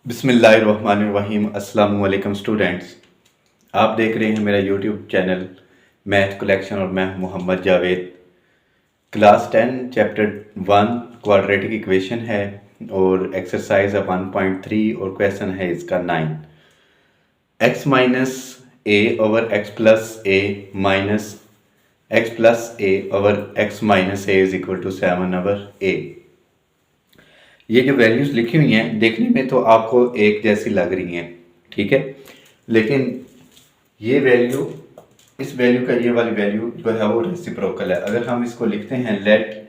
बिस्मिल्लाहिर्रहमानिर्रहीम। अस्सलाम वालेकुम स्टूडेंट्स, आप देख रहे हैं मेरा यूट्यूब चैनल मैथ कलेक्शन और मैं Mohammad Javed. Class 10 chapter 1 quadratic equation है और एक्सरसाइज है 1.3 और क्वेश्चन है इसका 9। X minus a over x plus a minus x plus a over x minus a is equal to 7 over a. ये जो वैल्यूज़ लिखी हुई हैं देखने में तो आपको एक जैसी लग रही हैं, ठीक है, लेकिन ये वैल्यू, इस वैल्यू का ये वाली वैल्यू जो है वो रेसिप्रोकल है। अगर हम इसको लिखते हैं let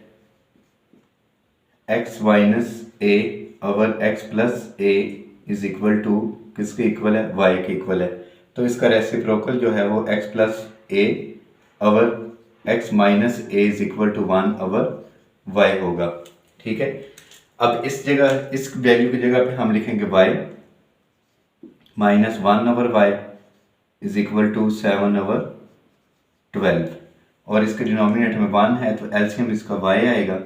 x minus a over x plus a is equal to, किसके इक्वल है, वाई के इक्वल है, तो इसका रेसिप्रोकल जो है वो x plus a over x minus a is equal to 1 over y होगा, ठीक है। अब इस जगह, इस वैल्यू की जगह पे हम लिखेंगे y minus 1 over y is equal to 7 over 12 और इसके डिनोमिनेटर में 1 है तो एलसीएम इसका y आएगा,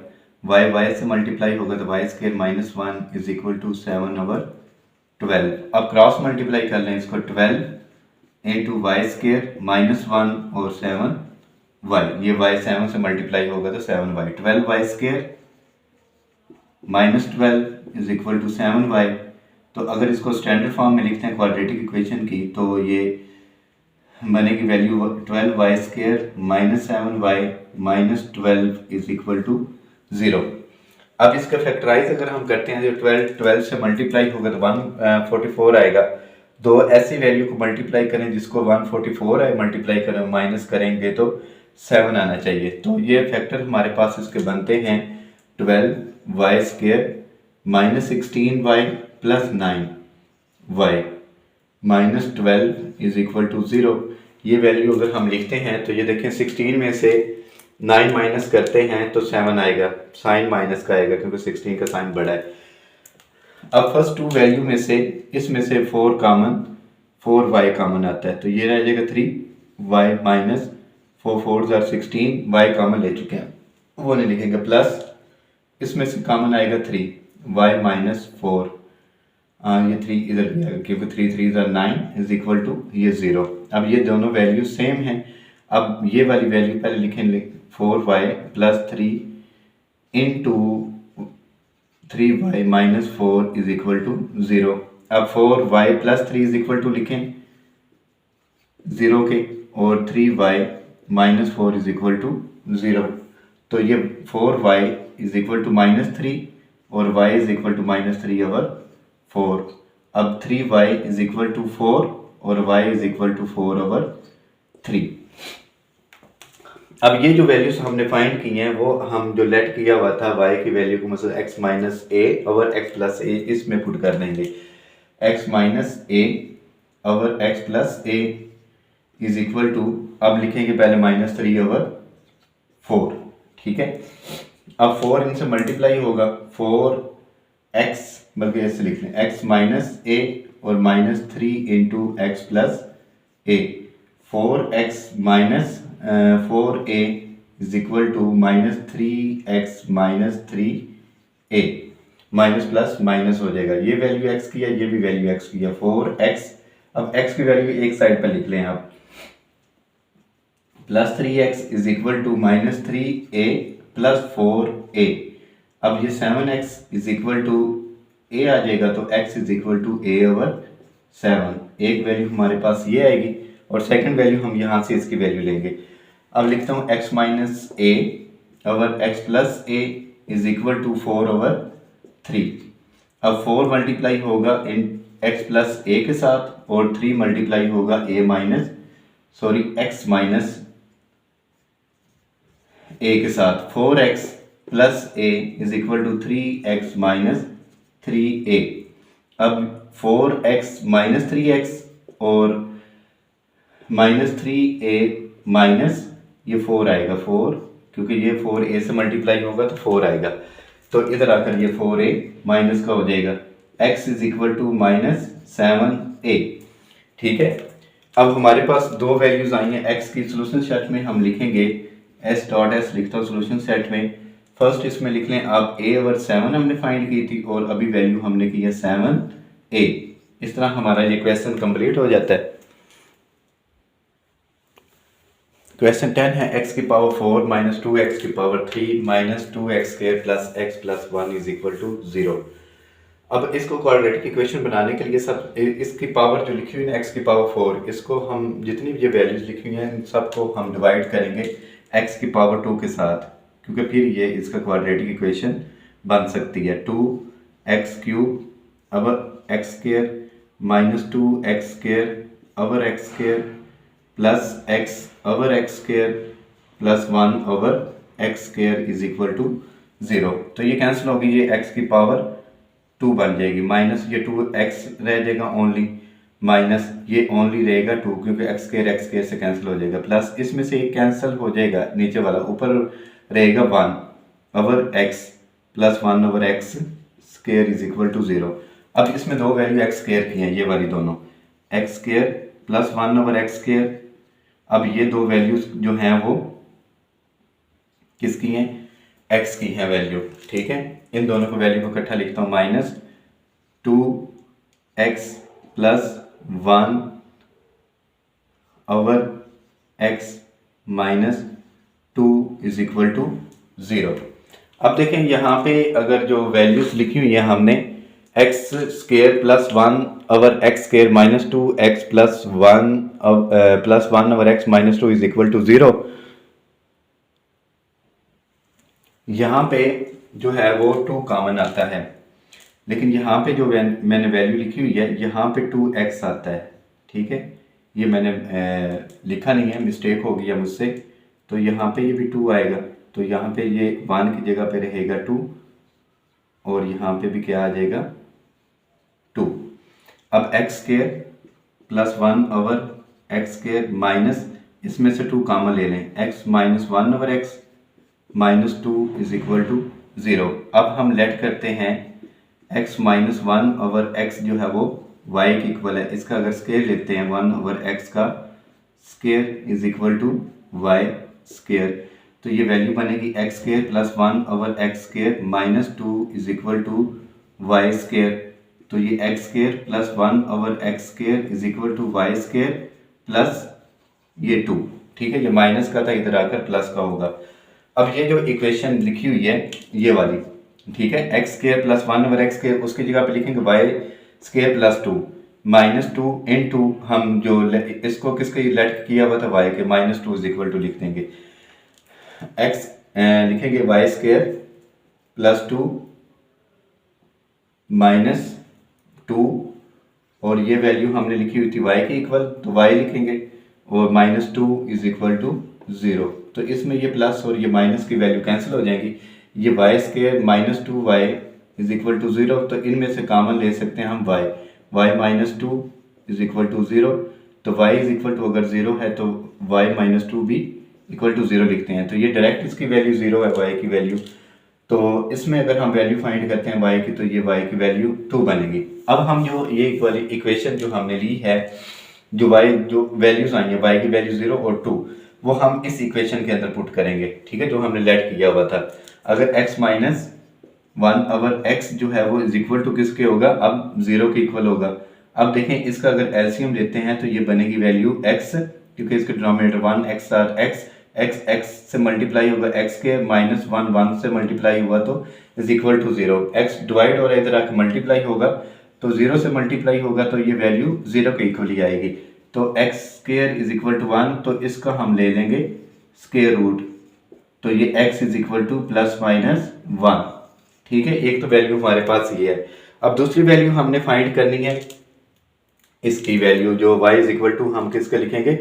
y से मल्टीप्लाई होगा तो y square minus 1 is equal to 7 over 12। अब क्रॉस मल्टीप्लाई कर लें इसको, 12 इंटू वाई स्केयर माइनस 1 और 7y, ये y 7 से मल्टीप्लाई होगा तो 7y, 12y square minus 12 is equal to 7y। तो अगर इसको स्टैंडर्ड फॉर्म में लिखते हैं क्वाड्रेटिक इक्वेशन की तो ये बनेगी value 12y square minus 7y minus 12 is equal to 0। अब इसका फैक्टराइज अगर हम करते हैं जो 12 से मल्टीप्लाई होगा तो 144 आएगा। दो ऐसी वैल्यू को मल्टीप्लाई करें जिसको 144 है, मल्टीप्लाई करें माइनस करेंगे तो 7 आना चाहिए। तो ये फैक्टर हमारे पास इसके बनते हैं 12y square minus 16y plus 9y minus 12 is equal to 0। ये वैल्यू अगर हम लिखते हैं तो ये देखें 16 में से 9 माइनस करते हैं तो 7 आएगा, साइन माइनस का आएगा क्योंकि 16 का साइन बड़ा है। अब फर्स्ट टू वैल्यू में से इसमें से 4 कॉमन, 4y कॉमन आता है तो ये रह जाएगा 3y माइनस 4 4 16, y कॉमन ले चुके हैं वो नहीं लिखेंगे, प्लस इसमें से कॉमन आएगा 3y माइनस 4, ये 3 इधर भी आएगा क्योंकि 3 3 9 इज इक्वल टू ये 0। अब ये दोनों वैल्यू सेम हैं। अब ये वाली वैल्यू पहले लिखेंगे 4y plus 3 into 3y minus 4 is equal to 0। अब 4y plus 3 is equal to लिखें 0 के और 3y minus 4 is equal to 0। तो ये 4y is equal to minus 3 और y is equal to minus 3 over 4। अब 3y इज इक्वल टू 4 और y is equal to 4 over 3। अब ये जो वैल्यूज हमने फाइंड की हैं वो हम जो लेट किया हुआ था y की वैल्यू को मतलब x minus a over x plus a इसमें पुट कर देंगे। x minus a over x plus a is equal to, अब लिखेंगे पहले माइनस 3 ओवर 4, ठीक है। अब 4 इनसे मल्टीप्लाई होगा 4x, बल्कि ऐसे लिख लें x माइनस ए और minus 3 into x plus a, 4x minus 4a is equal to minus 3x minus 3a, minus plus minus हो जाएगा। ये वैल्यू x की है, ये भी वैल्यू x की है, 4x। अब x की वैल्यू एक साइड पर लिख लें आप, plus 3x is equal to minus 3a plus 4a। अब ये 7x is equal to a आ जाएगा तो x is equal to a over 7। एक वैल्यू हमारे पास ये आएगी और सेकंड वैल्यू हम यहाँ से इसकी वैल्यू लेंगे। अब लिखता हूँ x minus a over x plus a is equal to 4 over 3। अब 4 मल्टीप्लाई होगा इन x प्लस a के साथ और 3 मल्टीप्लाई होगा x माइनस a के साथ। 4x plus a is equal to 3x minus 3a। अब 4x माइनस 3x और माइनस 3a माइनस ये 4 आएगा, 4 क्योंकि ये 4a से मल्टीप्लाई होगा तो 4 आएगा, तो इधर आकर ये 4a माइनस का हो जाएगा, x is equal to minus 7a, ठीक है। अब हमारे पास दो वैल्यूज आई हैं x की। सोल्यूशन सेट में हम लिखेंगे s डॉट s, लिखता हूँ सोल्यूशन सेट में। फर्स्ट इसमें लिख लें आप a ओवर 7 हमने फाइंड की थी और अभी वैल्यू हमने की है 7 ए। इस तरह हमारा ये क्वेश्चन कंप्लीट हो जाता है। क्वेश्चन 10 है x की पावर 4 माइनस 2x की power 3 minus 2x square plus x plus 1 is equal to 0। अब इसको क्वाड्रेटिक इक्वेशन बनाने के लिए सब इसकी पावर जो लिखी हुई है x की पावर 4, इसको हम जितनी भी ये वैल्यूज लिखी हुई हैं इन सबको हम डिवाइड करेंगे x की पावर 2 के साथ, क्योंकि फिर ये इसका क्वाड्रेटिक इक्वेशन बन सकती है। 2x cube over x square minus 2x square over x square plus x over x square plus 1 over x square is equal to 0। तो ये कैंसिल होगी, ये x की पावर 2 बन जाएगी, माइनस ये 2x रह जाएगा ओनली, माइनस ये ओनली रहेगा 2 क्योंकि x स्क्वायर से कैंसिल हो जाएगा, प्लस इसमें से एक कैंसिल हो जाएगा नीचे वाला, ऊपर रहेगा 1 over x plus 1 over x square is equal to 0। अब इसमें दो वैल्यू एक्स स्क्वायर की हैं, ये वाली दोनों x square plus 1 over x square. अब ये दो वैल्यूज जो हैं वो किसकी हैं, x की हैं वैल्यू, ठीक है। इन दोनों को वैल्यू को इकट्ठा लिखता हूँ, minus 2x plus 1 over x minus 2 is equal to 0। अब देखें यहाँ पे अगर जो वैल्यूज लिखी हुई है हमने x square plus 1 over x square minus 2x plus 1 over x minus 2 is equal to 0। यहाँ पे जो है वो 2 कॉमन आता है, लेकिन यहाँ पे जो मैंने वैल्यू लिखी हुई है यहाँ पे 2x आता है, ठीक है। ये मैंने लिखा नहीं है, मिस्टेक हो गया मुझसे, तो यहाँ पे ये भी 2 आएगा, तो यहाँ पे ये 1 की जगह पे रहेगा 2 और यहाँ पे भी क्या आ जाएगा 2। अब x square plus 1 over x square minus इसमें से 2 कॉमन ले लें, x minus 1 over x minus 2 is equal to 0। अब हम लेट करते हैं x माइनस 1 ओवर एक्स जो है वो y के इक्वल है, इसका अगर स्क्वायर लेते हैं 1 ओवर एक्स का square is equal to y square, तो ये वैल्यू बनेगी x square plus 1 over x square minus 2 is equal to y square. तो ये x square plus 1 over x square is equal to y square plus ये 2, ठीक है। ये minus का था, इधर आकर प्लस का होगा। अब ये जो इक्वेशन लिखी हुई है ये वाली, ठीक है, x square plus 1 over x square, उसकी जगह पे लिखेंगे वाई स्क्वायर प्लस 2 माइनस 2 इन 2, हम जो इसको किसके लेट किया हुआ था वाई के, माइनस 2 इज इक्वल टू लिख देंगे, एक्स लिखेंगे वाई स्क्वायर प्लस 2 माइनस 2 और ये वैल्यू हमने लिखी हुई थी y के इक्वल, तो y लिखेंगे और माइनस 2 इज इक्वल टू 0। तो इसमें ये प्लस और ये माइनस की वैल्यू कैंसिल हो जाएंगी, ये y square minus 2y is equal to 0, तो इनमें से कॉमन ले सकते हैं हम y minus 2 is equal to 0। तो y इज इक्वल टू अगर 0 है तो y माइनस 2 भी इक्वल टू 0 लिखते हैं, तो ये डायरेक्ट इसकी वैल्यू 0 है y की वैल्यू। तो इसमें अगर हम वैल्यू फाइंड करते हैं y की, तो ये y की वैल्यू 2 बनेगी। अब हम जो ये वाली इक्वेशन जो हमने ली है, जो वैल्यूज आई है y की वैल्यू 0 और 2, वो हम इस इक्वेशन के अंदर पुट करेंगे, ठीक है, जो हमने लेट किया हुआ था। अगर x माइनस 1 ओवर x जो है वो इज इक्वल टू किसके होगा, अब 0 के इक्वल होगा। अब देखें इसका अगर एलसीएम लेते हैं तो ये बनेगी वैल्यू x, क्योंकि इसके डिनोमिनेटर 1 x आर x से मल्टीप्लाई होगा x के माइनस 1 से मल्टीप्लाई हुआ तो is equal to 0, x divide और इधर आके मल्टीप्लाई होगा तो 0 से मल्टीप्लाई होगा तो ये वैल्यू 0 के इक्वल ही आएगी। तो x square is equal to 1, तो इसका हम ले लेंगे स्क्वायर रूट, तो ये x is equal two plus minus 1, ठीक है। एक तो वैल्यू हमारे पास ये है। अब दूसरी वैल्यू हमने फाइंड करनी है, इसकी वैल्यू जो y इज इक्वल टू हम किसके लिखेंगे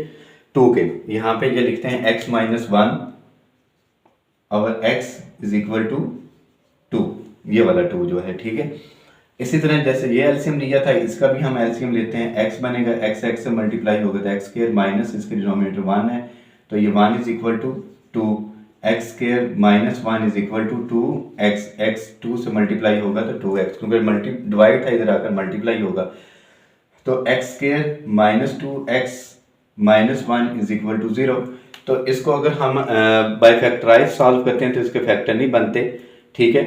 2 के, यहाँ पे ये लिखते हैं x माइनस 1 और x इज इक्वल टू 2, ये वाला 2 जो है, ठीक है। इसी तरह जैसे ये एलसीएम लिया था, इसका भी हम एलसीएम लेते हैं, x बनेगा x से मल्टीप्लाई होगा तो x स्क्वायर माइनस इसके डिनोमिनेटर 1 है, तो ये 1 is equal to 2, x square minus 1 is equal to 2x, x 2 से मल्टीप्लाई होगा तो 2x, क्योंकि डिवाइड था इधर आकर मल्टीप्लाई होगा, तो x square minus 2x minus 1 is equal to 0। तो इसको अगर हम बाय फैक्टराइज सॉल्व करते हैं तो इसके फैक्टर नहीं बनते, ठीक है।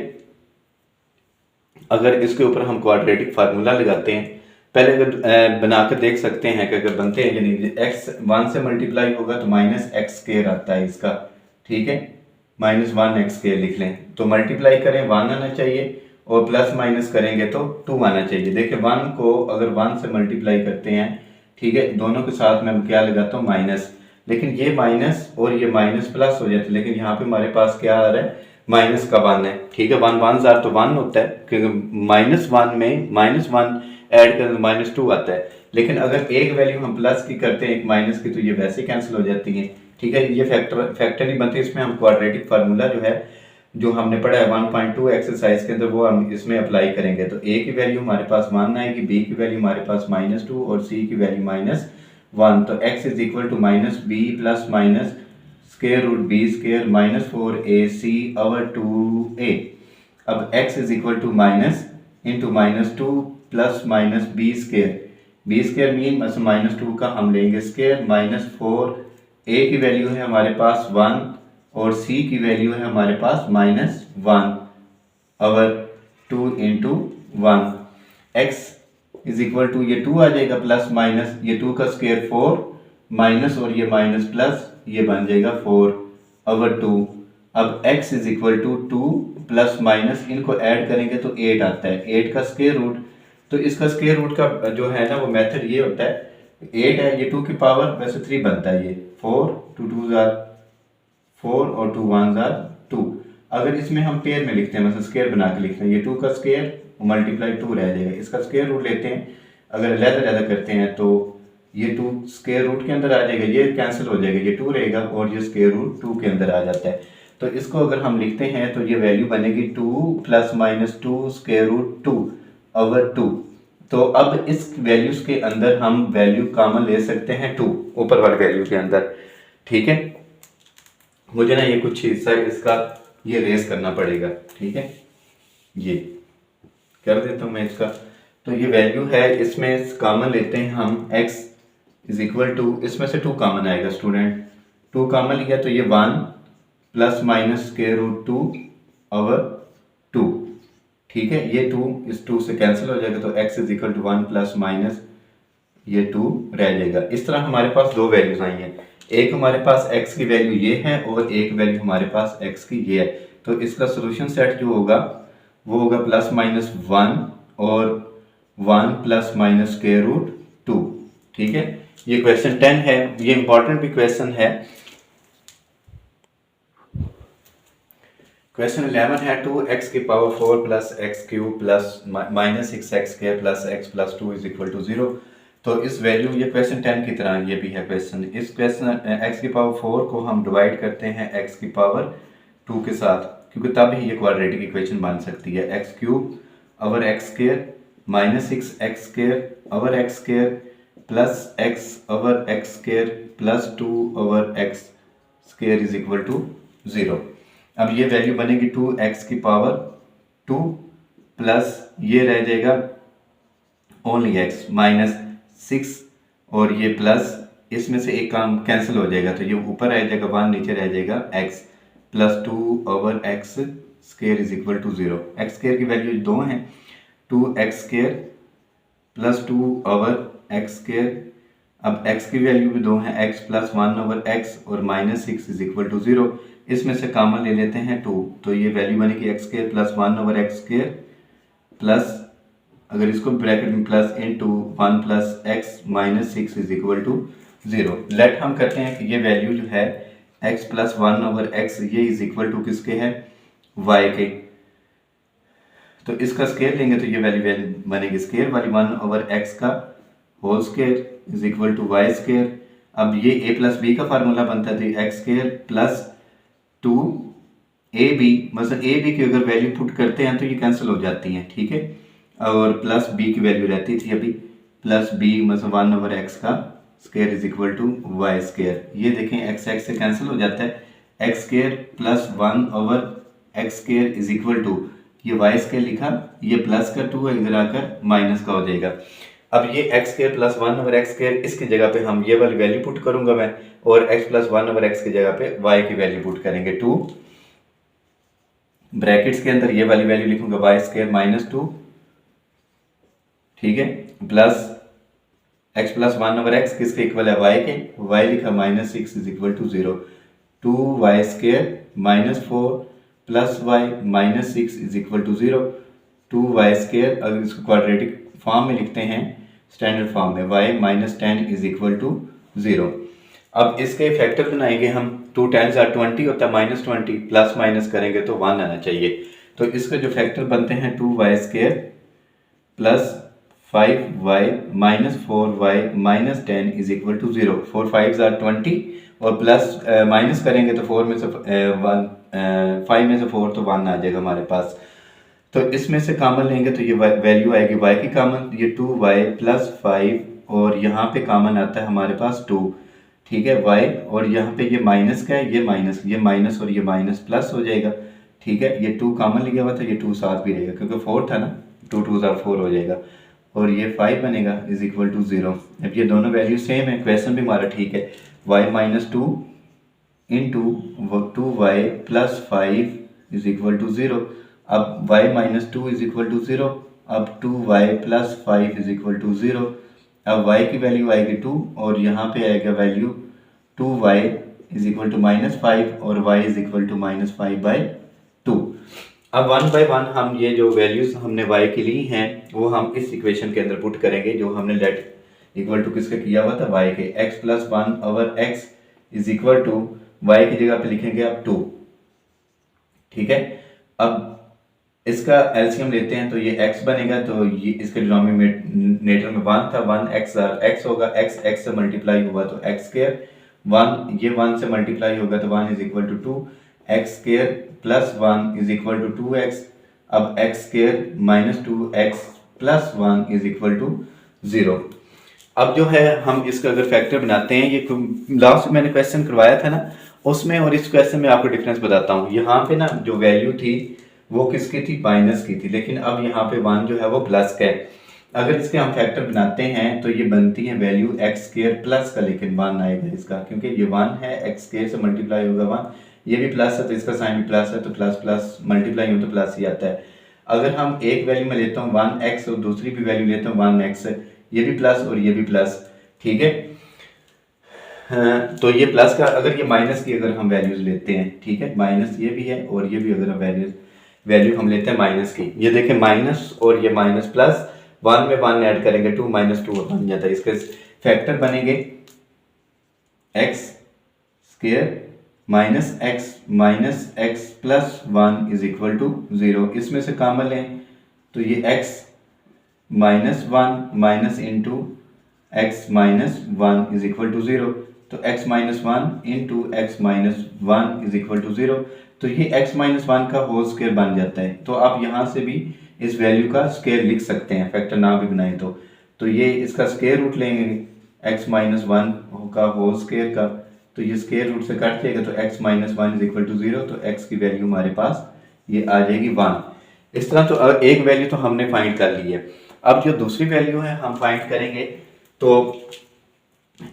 अगर इसके ऊपर हम क्वाड्रेटिक फार्मूला लगाते हैं, पहले अगर बनाकर देख सकते हैं कि अगर बनते हैं यानी एक्स 1 से मल्टीप्लाई होगा तो माइनस एक्स स्क्वायर आता है इसका, ठीक है, माइनस 1 एक्स स्क्वायर लिख लें, तो मल्टीप्लाई करें 1 आना चाहिए और प्लस माइनस करेंगे तो 2 आना चाहिए। देखिए 1 को अगर 1 से मल्टीप्लाई करते हैं, ठीक है, दोनों के साथ मैं क्या लगाता हूँ माइनस, लेकिन ये माइनस और ये माइनस प्लस हो जाते हैं, लेकिन यहाँ पे हमारे पास क्या आ रहा है, माइनस का 1 है, ठीक है, 1 तो 1 होता है क्योंकि -1 में -1 ऐड करें तो -2 आता है, लेकिन अगर एक वैल्यू हम प्लस की करते हैं एक माइनस की तो ये वैसे कैंसिल हो जाती है, ठीक है, ये फैक्टर नहीं बनती, इसमें हम क्वाड्रेटिक फार्मूला जो है जो हमने पढ़ा है 1.2 एक्सरसाइज के अंदर वो हम इसमें अप्लाई करेंगे, तो ए की वैल्यू हमारे पास 1 आएगी, बी की वैल्यू हमारे पास -2 और सी की वैल्यू -1, तो x is equal to -b plus minus square root b square -4ac over 2a। अब x is equal to minus into -2 plus minus b square mean -2 का हम लेंगे स्क्वायर -4, a की वैल्यू है हमारे पास 1 और c की वैल्यू है हमारे पास -1 over 2 into 1, x is equal to ये 2 आ जाएगा प्लस माइनस ये 2 का स्क्वायर 4 माइनस और ये माइनस प्लस ये बन जाएगा 4 ओवर 2। अब x is equal to 2 plus minus इनको ऐड करेंगे तो 8 आता है, 8 का स्क्वायर रूट, तो इसका स्क्वायर रूट का जो है ना वो मेथड ये होता है, 8 है ये 2 की पावर वैसे 3 बनता है, ये 4 2 2 जार 4 और 2 1 जार 2। अगर इसमें हम पेयर में लिखते हैं मतलब स्क्वायर बना के लिखते हैं, ये 2 का स्क्वायर मल्टीप्लाई 2 रह जाएगा, इसका स्क्वायर रूट लेते हैं, अगर अलग करते हैं तो ये 2 स्क्वायर रूट के अंदर आ जाएगा, ये कैंसिल हो जाएगा, ये 2 रहेगा और ये स्क्वायर रूट 2 के अंदर आ जाता है, तो इसको अगर हम लिखते हैं तो ये वैल्यू बनेगी 2 plus minus 2 square root 2 over 2। तो अब इस वैल्यूज के अंदर हम वैल्यू कॉमन ले सकते हैं 2 ऊपर वाले वैल्यू के अंदर, ठीक है, मुझे ना ये कुछ हिस्सा इसका ये रेस करना पड़ेगा, ठीक है, ये कर देता हूँ मैं इसका, तो ये वैल्यू है इसमें कॉमन लेते हैं हम x इज इक्वल टू, इसमें से 2 कॉमन आएगा स्टूडेंट, 2 कॉमन लिया तो ये 1 plus minus square root 2 over 2, ठीक है, ये 2 इस 2 से कैंसिल हो जाएगा तो x is equal to 1 plus minus ये 2 रह जाएगा। इस तरह हमारे पास 2 वैल्यूज आई हैं, एक हमारे पास x की वैल्यू ये है और एक वैल्यू हमारे पास x की ये है, तो इसका सोल्यूशन सेट जो होगा वो होगा प्लस माइनस 1 और 1 प्लस माइनस स्क्वायर रूट 2, ठीक है, ये क्वेश्चन 10 है, ये इंपॉर्टेंट भी क्वेश्चन है। क्वेश्चन 11 है 2x की power 4 plus x cube plus minus 6x square plus x plus 2 is equal to 0। तो इस वैल्यू, ये क्वेश्चन 10 की तरह ये भी है क्वेश्चन, इस क्वेश्चन x की पावर 4 को हम डिवाइड करते हैं x की पावर 2 के साथ, क्योंकि तब ही ये क्वाड्रेटिक इक्वेशन बन सकती है, x cube over x square minus 6x square over x square plus x over x square plus 2 over x square is equal to 0। अब ये वैल्यू बनेगी 2x की पावर 2 प्लस ये रह जाएगा ओनली x माइनस 6 और ये प्लस इसमें से एक काम कैंसिल हो जाएगा तो ये ऊपर रह जाएगा 1 नीचे रह जाएगा x plus 2 over x square is equal to 0। X square की वैल्यू 2 हैं, 2x square plus 2 over x square, अब x की वैल्यू भी 2 है, x प्लस 1 ओवर x और माइनस 6 इज इक्वल टू 0, इसमें से कॉमन ले लेते हैं 2, तो ये वैल्यू बनेगी x square plus 1 over x square plus, अगर इसको ब्रैकेट में plus into 1 plus x minus 6 is equal to 0। Let हम करते हैं कि ये वैल्यू जो है x प्लस 1 ओवर एक्स ये इज इक्वल टू किसके है, y के, तो इसका स्क्वायर लेंगे तो ये वैल्यू बनेगी स्क्वायर वाली 1 ओवर एक्स का whole square is equal to y square. अब ये a प्लस बी का फार्मूला बनता है तो x square plus 2 a b, मतलब ए बी की अगर वैल्यू पुट करते हैं तो ये कैंसिल हो जाती हैं, ठीक है, और प्लस बी की वैल्यू रहती थी अभी प्लस बी मतलब 1 ओवर एक्स का square is equal to y square, ये देखें एक्स से कैंसिल हो जाता है, x square plus 1 over x square is equal to ये वाई स्क्वायर लिखा, ये प्लस का 2 इधर आकर माइनस का हो जाएगा। अब ये x square plus 1 over x square इसकी जगह पे हम ये वाली वैल्यू पुट करूंगा मैं, और एक्स प्लस 1 ओवर एक्स की जगह पे वाई की वैल्यू पुट करेंगे 2, ब्रैकेट्स के अंदर ये वाली वैल्यू लिखूंगा वाई स्क्वायर माइनस 2, ठीक है, प्लस एक्स प्लस 1/x किसके इक्वल है, वाई के, वाई लिखा -6 is equal to 0, 2y square -4 plus y -6 is equal to 0, 2y square, अगर इसको क्वाड्रेटिक फॉर्म में लिखते हैं स्टैंडर्ड फॉर्म में, y -10 इज इक्वल टू 0। अब इसके फैक्टर बनाएंगे हम, 2 टाइम्स 20 होता है -20, प्लस माइनस करेंगे तो 1 आना चाहिए। तो इसके जो फैक्टर बनते हैं 2y square plus 5y -4y -10 is equal to 0, 4 5 20 और प्लस माइनस करेंगे तो 4 में से 5 में से 4 तो 1 आ जाएगा हमारे पास। तो इसमें से कॉमन लेंगे तो ये वैल्यू आएगी y की कॉमन, ये 2y प्लस 5 और यहाँ पे कॉमन आता है हमारे पास 2, ठीक है, y, और यहाँ पे ये माइनस का है, ये माइनस और ये माइनस प्लस हो जाएगा, ठीक है, ये 2 कॉमन लिया हुआ था, ये 2 साथ भी रहेगा क्योंकि 4 था ना, 2 2 4 हो जाएगा और ये 5 बनेगा इज इक्वल टू 0। अब ये दोनों वैल्यू सेम है, क्वेश्चन भी हमारा ठीक है, y -2 into 2y plus 5 is equal to 0। अब y -2 इज इक्वल टू 0, अब 2y plus 5 is equal to 0। अब y की वैल्यू आएगी 2 और यहाँ पे आएगा value 2y is equal to -5 और y इज इक्वल टू -5/2। अब 1/1 हम ये जो वैल्यूज हमने y की ली हैं वो हम इस इक्वेशन के अंदर पुट करेंगे जो हमने लेट इक्वल टू किसके किया हुआ था, y के, x plus 1/x is equal to y की जगह पे लिखेंगे अब 2, ठीक है। अब इसका एलसीएम लेते हैं तो ये x बनेगा, तो ये इसके डिनोमिनेटर में 1 था, 1 x होगा, x से मल्टीप्लाई हुआ तो x स्क्वायर, 1 ये 1 से मल्टीप्लाई होगा तो 1 is equal to 2, x square plus 1 is equal to 2x। अब x square -2x plus 1 is equal to 0। अब जो है हम इसका अगर फैक्टर बनाते हैं, ये लास्ट में मैंने क्वेश्चन करवाया था ना उसमें, और इस क्वेश्चन में आपको डिफरेंस बताता हूँ। यहाँ पे ना जो वैल्यू थी वो किसकी थी, माइनस की थी, लेकिन अब यहाँ पे 1 जो है वो प्लस का है। अगर इसके हम फैक्टर बनाते हैं तो ये बनती है वैल्यू एक्स स्क्वायर प्लस का, लेकिन 1 आएगा इसका क्योंकि ये 1 है, एक्स स्क्वायर से मल्टीप्लाई होगा 1, ये भी प्लस है तो इसका साइन भी प्लस है, तो प्लस प्लस मल्टीप्लाई हो तो प्लस ही आता है। अगर हम एक वैल्यू में लेता हूँ 1x और दूसरी भी वैल्यू लेता हूँ 1x, ये भी प्लस और ये भी प्लस, ठीक है। तो ये प्लस का, अगर ये माइनस की अगर हम वैल्यूज लेते हैं, ठीक है, माइनस ये भी है और ये भी अगर हम वैल्यू हम लेते हैं माइनस की, ये देखें माइनस और ये माइनस प्लस, 1 में 1 ऐड करेंगे 2 -2 बन जाता है। इसके फैक्टर बनेंगे x square -x plus 1 is equal to 0। इसमें से कॉमन लें तो ये x -1 minus into x -1 is equal to 0, तो x -1 into x -1 is equal to 0, तो ये x -1 का होल स्क्वायर बन जाता है। तो आप यहाँ से भी इस वैल्यू का स्क्वायर लिख सकते हैं, फैक्टर ना भी बनाए तो ये इसका स्क्वायर रूट लेंगे x -1 का होल स्क्वायर का, तो ये स्क्वायर रूट से कट जाएगा तो x -1 इज इक्वल टू 0, तो x की वैल्यू हमारे पास ये आ जाएगी 1। इस तरह तो एक वैल्यू तो हमने फाइंड कर ली है। अब जो दूसरी वैल्यू है हम फाइंड करेंगे, तो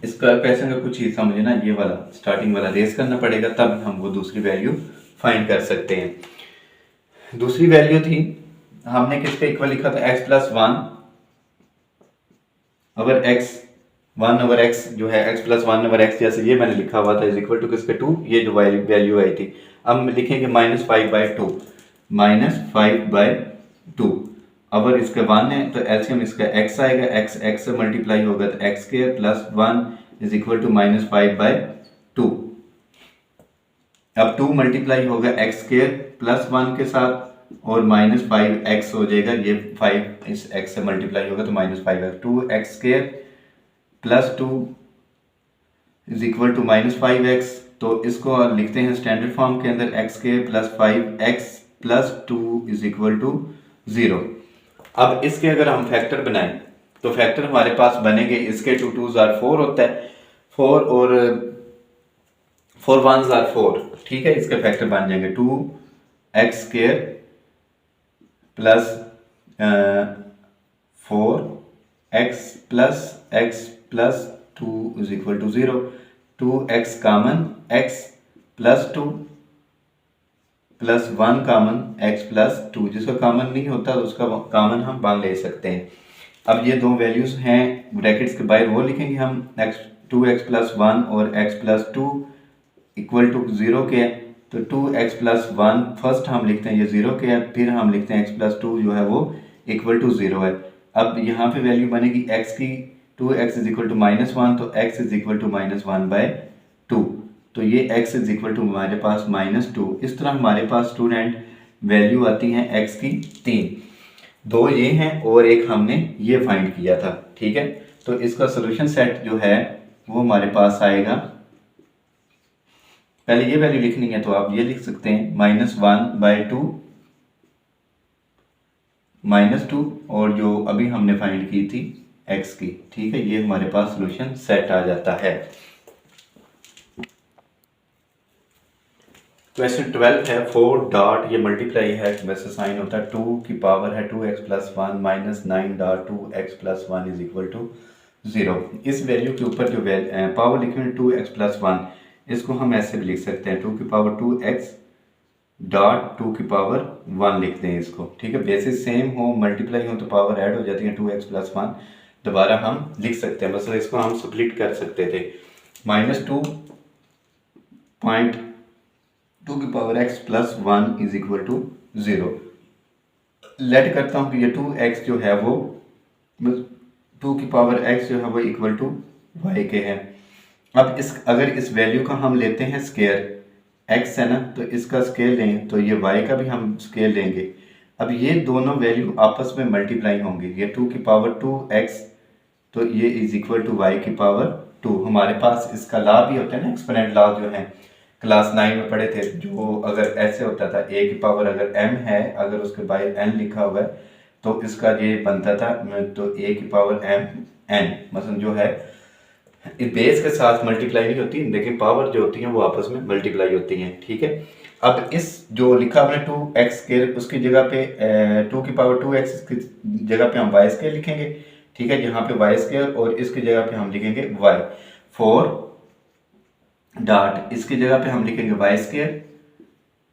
इसका क्वेश्चन का कुछ हिस्सा मुझे ना ये वाला स्टार्टिंग वाला रेस करना पड़ेगा, तब हम वो दूसरी वैल्यू फाइंड कर सकते हैं। दूसरी वैल्यू थी, हमने किसके इक्वल लिखा था, x प्लस 1 अगर x जो है x प्लस 1/x, जैसे ये मैंने लिखा हुआ था, इज इक्वल टू किसके 2, ये जो वैल्यू आई थी। अब हम लिखेंगे -5/2, अगर इसका 1 है तो एलसीएम इसका x आएगा, x से मल्टीप्लाई होगा तो x square plus 1 is equal to -5/2। अब 2 मल्टीप्लाई होगा x स्क्वायर प्लस 1 के साथ और -5x हो जाएगा, ये 5 इस x से मल्टीप्लाई होगा तो -5x, 2x square plus 2 is equal to -5x। तो इसको लिखते हैं स्टैंडर्ड फॉर्म के अंदर, x square plus 5x plus 2 is equal to 0। अब इसके अगर हम फैक्टर बनाएं तो फैक्टर हमारे पास बनेंगे, इसके 2 2s are 4 होता है, 4 और 4 1s are 4, ठीक है। इसके फैक्टर बन जाएंगे 2x square plus 4x plus x plus 2 is equal to 0, 2x common, x plus 2 plus 1 common x plus 2, जिसका कामन नहीं होता तो उसका कामन हम 1 ले सकते हैं। अब ये दो वैल्यूज़ हैं ब्रैकेट्स के बाहर, वो लिखेंगे हम x 2x प्लस 1 और x प्लस 2 इक्वल टू 0 के है, तो 2x प्लस 1 फर्स्ट हम लिखते हैं ये 0 के है, फिर हम लिखते हैं x प्लस 2 जो है वो इक्वल टू 0 है। अब यहाँ पे वैल्यू बनेगी x की, 2x इज इक्वल टू -1, तो x इज इक्वल टू -1/2, तो ये x इज इक्वल टू हमारे पास -2। इस तरह हमारे पास स्टूडेंट वैल्यू आती है x की 3, दो ये हैं और एक हमने ये फाइंड किया था, ठीक है। तो इसका सोल्यूशन सेट जो है वो हमारे पास आएगा, पहले ये वैल्यू लिखनी है तो आप ये लिख सकते हैं -1/2 -2, और जो अभी हमने फाइंड की थी x की, ठीक है, ये हमारे पास सोल्यूशन सेट आ जाता है। क्वेश्चन 12 है 4 डॉट, ये मल्टीप्लाई है, वैसे साइन होता है 2 की पावर है 2x plus 1 minus 9 dot 2x plus 1 is equal to 0। इस वैल्यू के ऊपर जो पावर लिखी हुई 2x प्लस 1, इसको हम ऐसे भी लिख सकते हैं 2 की पावर 2x डॉट 2 की पावर 1 लिखते हैं इसको, ठीक है। बेसिस सेम हो, मल्टीप्लाई हो तो पावर ऐड हो जाती है, 2x प्लस 1 दोबारा हम लिख सकते हैं, मतलब इसको हम स्प्लिट कर सकते थे, -2 की power x plus 1 is equal to 0। Let करता हूँ कि ये 2x जो है वो 2 की पावर x जो है वो इक्वल टू y के है। अब अगर इस वैल्यू का हम लेते हैं स्केयर, x है ना, तो इसका स्केल लें तो ये y का भी हम स्केल लेंगे। अब ये दोनों वैल्यू आपस में मल्टीप्लाई होंगे, ये 2 की पावर 2x तो ये इज इक्वल टू y की पावर 2। हमारे पास इसका लॉ भी होता है ना, एक्सपोनेंट लॉ जो है क्लास 9 में पढ़े थे, जो अगर ऐसे होता था a की पावर अगर m है, अगर उसके बाहर n लिखा हुआ है तो इसका ये बनता था, तो a की पावर m n, मतलब जो है बेस के साथ मल्टीप्लाई नहीं होती, लेकिन पावर जो होती है वो आपस में मल्टीप्लाई होती हैं, ठीक है। अब इस जो लिखा हमने 2x स्केयर, उसकी जगह पे 2 की पावर 2x की जगह पे हम y स्केयर लिखेंगे, ठीक है, जहाँ पे y स्केयर, और इसकी जगह पे हम लिखेंगे y 4 डॉट, इसकी जगह पे हम लिखेंगे वाई स्केयर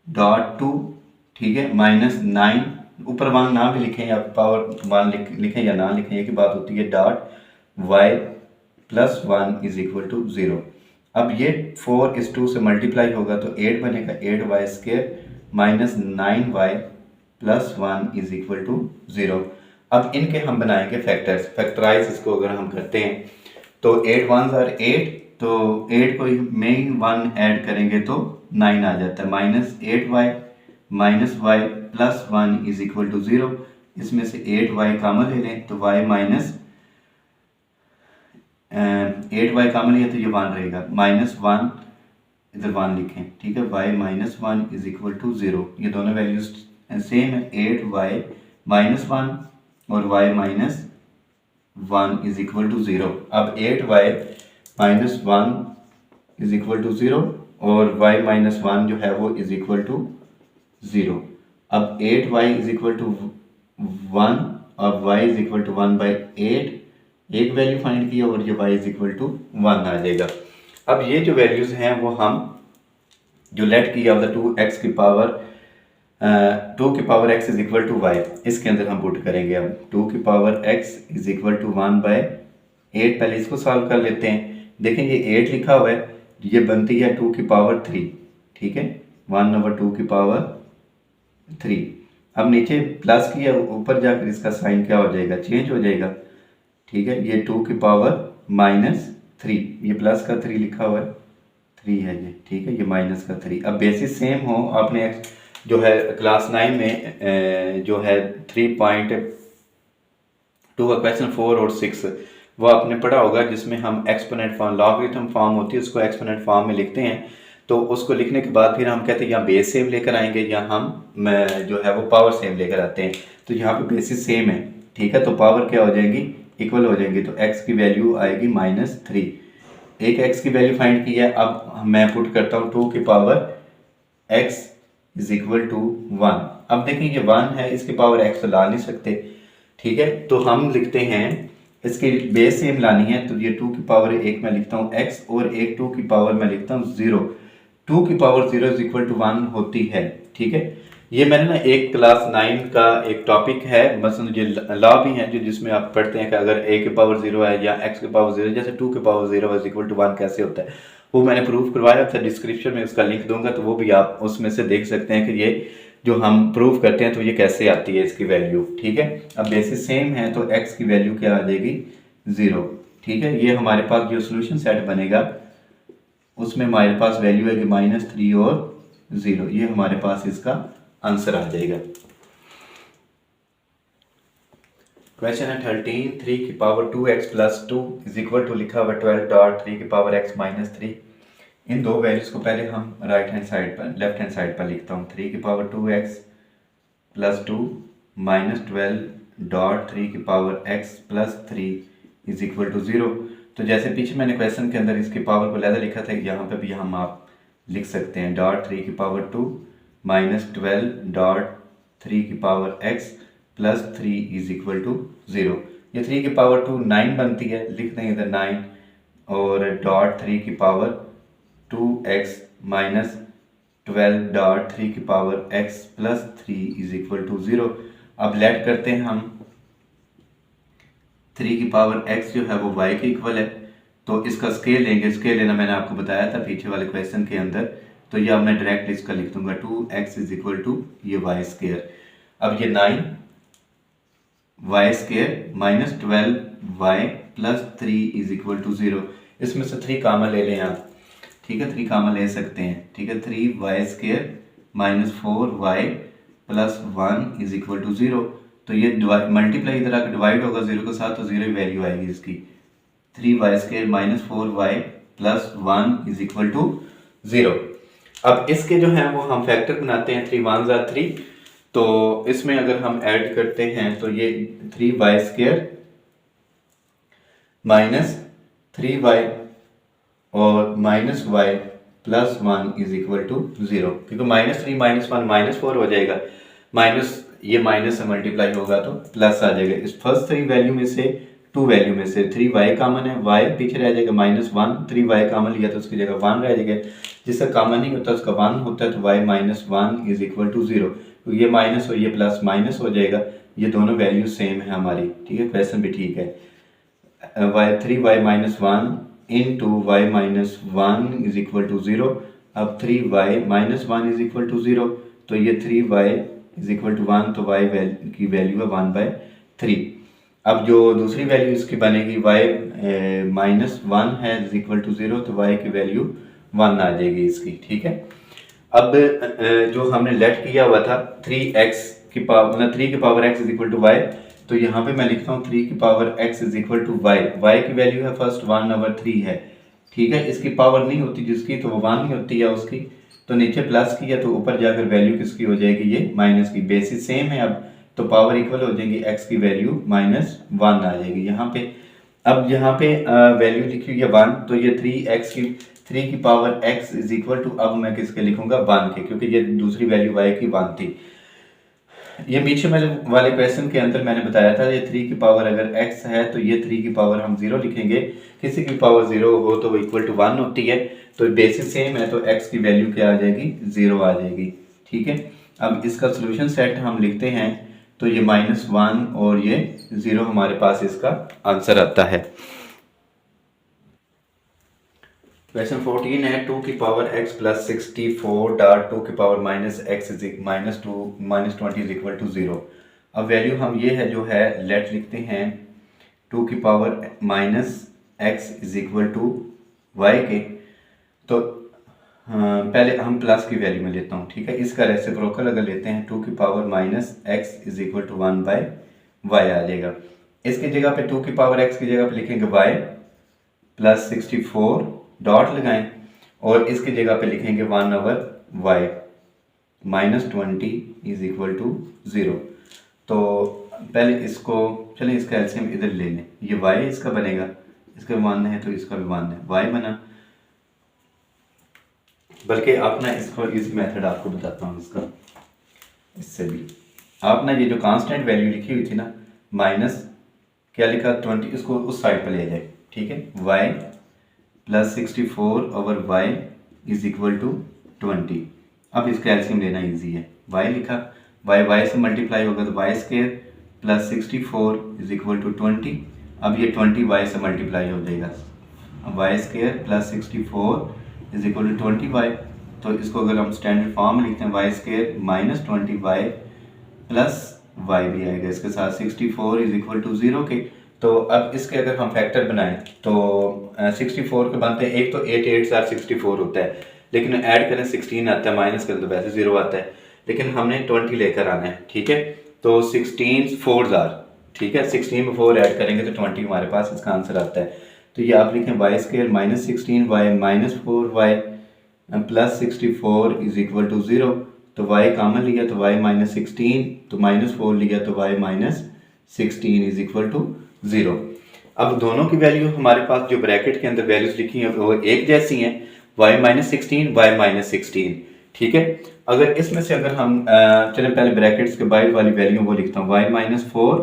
डॉट 2, ठीक है, -9, ऊपर 1 ना भी लिखें या पावर 1 लिखें या ना लिखें, ये की बात होती है, dot y plus 1 is equal to 0। अब ये 4 इस 2 से मल्टीप्लाई होगा तो 8 बनेगा, 8y square minus 9y plus 1 is equal to 0। अब इनके हम बनाएंगे फैक्टर्स, फैक्टराइज इसको अगर हम करते हैं तो 8 1s आर 8, तो 8 को मेन 1 ऐड करेंगे तो 9 आ जाता है, -8y minus y plus 1 is equal to 0। इसमें से 8y कॉमन ले लें तो y माइनस 8y कॉमन लिया तो ये 1 रहेगा, -1 इधर 1 लिखें, ठीक है, y minus 1 is equal to 0। ये दोनों वैल्यूज सेम है, 8y माइनस 1 और y minus 1 is equal to 0। अब 8y minus 1 is equal to 0 और y माइनस 1 जो है वो इज इक्वल टू 0। अब 8y इज इक्वल टू 1 और y इज इक्वल टू 1/8, एक वैल्यू फाइंड की और ये y इज इक्वल टू 1 आ जाएगा। अब ये जो वैल्यूज हैं वो हम जो लेट किया होता 2x की पावर 2 की power x is equal to y, इसके अंदर हम पुट करेंगे। अब 2 की power x is equal to 1/8, पहले इसको सॉल्व कर लेते हैं। देखें ये 8 लिखा हुआ है, ये बनती है 2 की पावर 3, ठीक है, 1/2 की पावर 3। अब नीचे प्लस किया, ऊपर जाकर इसका साइन क्या हो जाएगा, चेंज हो जाएगा, ठीक है, ये 2 की पावर -3, ये प्लस का 3 लिखा हुआ है, 3 है ये, ठीक है, ये माइनस का 3। अब बेसिस सेम हो, आपने जो है क्लास 9 में जो है 3.2 का क्वेश्चन 4 और 6 वो आपने पढ़ा होगा, जिसमें हम एक्सपोनेंट फॉर्म, लॉगरिथम फॉर्म होती है उसको एक्सपोनेंट फॉर्म में लिखते हैं, तो उसको लिखने के बाद फिर हम कहते हैं या बेस सेम लेकर आएंगे या हम जो है वो पावर सेम लेकर आते हैं। तो यहाँ पे बेसिस सेम है, ठीक है, तो पावर क्या हो जाएंगी, इक्वल हो जाएंगी, तो x की वैल्यू आएगी -3। एक x की वैल्यू फाइंड की है, अब मैं पुट करता हूँ 2 की power x is equal to 1। अब देखें ये 1 है, इसकी पावर x तो ला नहीं सकते, ठीक है, तो हम लिखते हैं इसकी बेस सेम लानी है, तो ये 2 की पावर 1 मैं लिखता हूँ x और एक 2 की पावर मैं लिखता हूँ 0। 2 की पावर 0 इज इक्वल टू 1 होती है। ठीक है, ये मैंने ना एक क्लास 9 का एक टॉपिक है, मसलन ये लॉ भी है जो जिसमें आप पढ़ते हैं कि अगर a की पावर 0 है या x की पावर 0 जैसे 2 की पावर 0 इज इक्वल टू 1 कैसे होता है, वो मैंने प्रूव करवाया था। डिस्क्रिप्शन में उसका लिंक दूंगा, तो वो भी आप उसमें से देख सकते हैं कि ये जो हम प्रूव करते हैं तो ये कैसे आती है इसकी वैल्यू। ठीक है, अब बेसिस सेम है तो x की वैल्यू क्या आ जाएगी 0। ठीक है, ये हमारे पास जो सोल्यूशन सेट बनेगा उसमें हमारे पास वैल्यू है कि -3 और 0, ये हमारे पास इसका आंसर आ जाएगा। क्वेश्चन है 13, 3 की power 2x plus 2 is equal to लिखा हुआ 12 डॉट 3 की पावर x माइनस 3। इन दो वैल्यूज को पहले हम राइट हैंड साइड पर लेफ्ट हैंड साइड पर लिखता हूँ। 3 की power 2x plus 2 minus 12 dot 3 की power x plus 3 is equal to 0। तो जैसे पीछे मैंने क्वेश्चन के अंदर इसकी पावर को लहदा लिखा था, यहाँ पे भी हम आप लिख सकते हैं डॉट 3 की पावर 2 माइनस 12 डॉट 3 की power x plus 3 is equal to 0। ये 3 की पावर 2 9 बनती है, लिख देंगे इधर 9 और डॉट 3 की पावर 2x माइनस 12 डॉट 3 की power x plus 3 is equal to 0। अब लेट करते हैं हम 3 की पावर x जो है वो y के इक्वल है, तो इसका स्केल लेंगे। स्केल लेना मैंने आपको बताया था पीछे वाले क्वेश्चन के अंदर, तो ये अब मैं डायरेक्ट इसका लिख दूंगा 2x इज इक्वल टू ये y स्केयर। अब ये 9 y square minus 12y plus 3 is equal to 0। इसमें से 3 कामन ले लें आप। ठीक है, 3 कामन ले सकते हैं। ठीक है, 3y square minus 4y plus 1 is equal to 0। तो ये मल्टीप्लाई इधर आकर डिवाइड होगा 0 के साथ, तो 0 ही वैल्यू आएगी इसकी। 3y square minus 4y plus 1 is equal to 0। अब इसके जो है वो हम फैक्टर बनाते हैं, 3 1 ज़ा 3, तो इसमें अगर हम ऐड करते हैं तो ये 3y स्केयर माइनस 3y और minus y plus 1 is equal to 0, क्योंकि -3 -1 -4 हो जाएगा, माइनस ये माइनस से मल्टीप्लाई होगा तो प्लस आ जाएगा। इस फर्स्ट 3 वैल्यू में से 2 वैल्यू में से 3y कॉमन है, y पीछे रह जाएगा -1, 3y कॉमन लिया तो उसकी जगह 1 रह जाएगा, जिसका कॉमन नहीं होता उसका 1 होता है, तो y minus 1 is equal to 0। तो ये माइनस और ये प्लस माइनस हो जाएगा, ये दोनों वैल्यू सेम है हमारी। ठीक है, क्वेश्चन भी ठीक है। 3y minus 1 into y minus 1 is equal to 0। अब 3y minus 1 is equal to 0, तो ये 3y इज इक्वल टू 1, तो y की वैल्यू है 1/3। अब जो दूसरी वैल्यू इसकी बनेगी y माइनस 1 है इज इक्वल टू 0, तो y की वैल्यू 1 आ जाएगी इसकी। ठीक है, अब जो हमने लेट किया हुआ था 3x की पावर मतलब 3 की power x is equal to y, तो यहाँ पे मैं लिखता हूँ 3 की power x is equal to y। y की वैल्यू है फर्स्ट 1/3 है। ठीक है, इसकी पावर नहीं होती जिसकी, तो वो 1 ही होती है उसकी, तो नीचे प्लस की है तो ऊपर जाकर वैल्यू किसकी हो जाएगी, ये माइनस की। बेसिस सेम है अब, तो पावर इक्वल हो जाएगी, x की वैल्यू -1 आ जाएगी यहाँ पे। अब यहाँ पे वैल्यू लिखी हुई है 1, तो ये 3 की power x is equal to, अब मैं किसके लिखूंगा 1 के, क्योंकि ये दूसरी वैल्यू y की 1 थी। ये पीछे वाले क्वेश्चन के अंदर मैंने बताया था, ये 3 की पावर अगर x है तो ये 3 की पावर हम 0 लिखेंगे, किसी की पावर 0 हो तो वो इक्वल टू 1 होती है, तो बेसिस सेम है तो x की वैल्यू क्या आ जाएगी 0 आ जाएगी। ठीक है, अब इसका सोल्यूशन सेट हम लिखते हैं, तो ये -1 और ये 0 हमारे पास इसका आंसर आता है। क्वेश्चन 14 है 2 की पावर x प्लस 64 डॉट 2 की power -x -20 is equal to 0। अब वैल्यू हम ये है जो है लेट लिखते हैं 2 की power -x is equal to y के, तो पहले हम प्लस की वैल्यू में लेता हूँ। ठीक है, इसका रेसिप्रोकल अगर लेते हैं 2 की power -x is equal to 1/y आ जाएगा। इसकी जगह पे 2 की पावर x की जगह पे लिखेंगे y प्लस 64 डॉट लगाएं, और इसकी जगह पे लिखेंगे 1/y -20 इज इक्वल टू 0। तो पहले इसको चलें इसका एलसीएम इधर ले लें, ये y इसका बनेगा, इसका भी 1 है तो इसका भी 1 है, y बना। बल्कि आप ना इसको इजी मेथड आपको बताता हूँ इसका, इससे भी आप ना ये जो कांस्टेंट वैल्यू लिखी हुई थी ना माइनस क्या लिखा 20, इसको उस साइड पर ले जाए। ठीक है, y plus 64/y is equal to 20। अब इसका एलसीएम लेना इजी है, y लिखा, y से मल्टीप्लाई होगा तो y square plus 64 is equal to 20। अब ये 20 y से मल्टीप्लाई हो जाएगा, y square plus 64 is equal to 20y। तो इसको अगर हम स्टैंडर्ड फॉर्म में लिखते हैं y square minus 20y plus y भी आएगा इसके साथ 64 इज इक्वल टू 0 के। तो अब इसके अगर हम फैक्टर बनाएं तो 64 के बनते हैं, एक तो 8 8 64 होता है, लेकिन ऐड करें 16 आता है, माइनस करें तो वैसे 0 आता है, लेकिन हमने 20 लेकर आना है, ठीक है। तो 16 4 ठीक है, 16 में 4 ऐड करेंगे तो 20 हमारे पास इसका आंसर आता है। तो ये आप लिखें y square minus 16y minus 4y plus 64 is equal to 0। तो y कॉमन लिया तो y माइनस 16, तो माइनस 4 लिया तो y minus 16 is equal to 0। अब दोनों की वैल्यू हमारे पास जो ब्रैकेट के अंदर वैल्यूज लिखी हैं वो एक जैसी हैं, y माइनस 16 y माइनस 16, ठीक है। अगर इसमें से अगर हम चलें पहले ब्रैकेट्स के बाहर वाली वैल्यू वो लिखता हूँ, y minus 4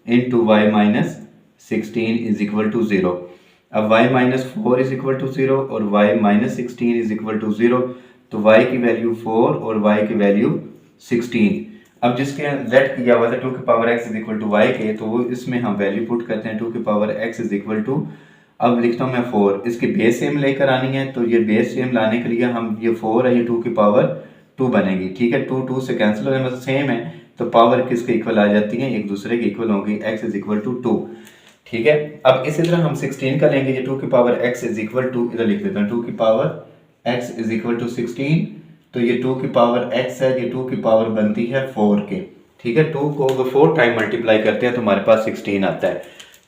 into y minus 16 is equal to 0। अब y minus 4 is equal to 0 और y minus 16 is equal to 0, तो y की वैल्यू 4 और y की वैल्यू 16। अब जिसके लेट किया हुआ था 2 की power x is equal to y के, तो वो इसमें हम वैल्यू पुट करते हैं 2 की power x is equal to, अब लिखता हूँ मैं 4, इसकी बेस सेम लेकर आनी है, तो ये बेस सेम लाने के लिए हम ये 4 है, ये 2 की पावर 2 बनेगी, ठीक है। 2 2 से कैंसिल हो जाए, सेम है तो पावर किसके इक्वल आ जाती है, एक दूसरे के इक्वल होंगी, x इज इक्वल टू 2, ठीक है। अब इसी तरह हम 16 का लेंगे, ये 2 की power x is equal to, इधर लिख देता हूँ 2 की power x is equal to 16, तो ये 2 की पावर x है, ये 2 की पावर बनती है 4 के, ठीक है। 2 को अगर 4 टाइम मल्टीप्लाई करते हैं तो हमारे पास 16 आता है,